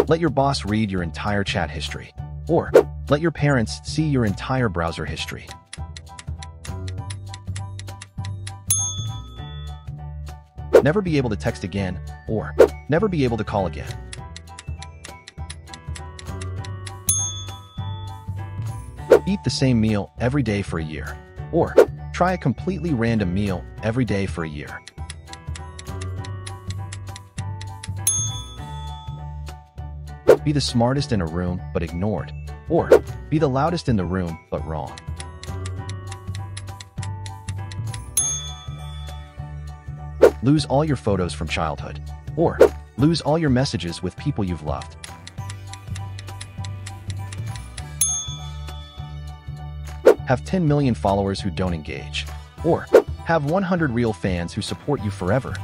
let your boss read your entire chat history, or let your parents see your entire browser history. Never be able to text again, or never be able to call again. Eat the same meal every day for a year, or try a completely random meal every day for a year. Be the smartest in a room but ignored, or be the loudest in the room but wrong. Lose all your photos from childhood, or lose all your messages with people you've loved. Have 10 million followers who don't engage, or have 100 real fans who support you forever.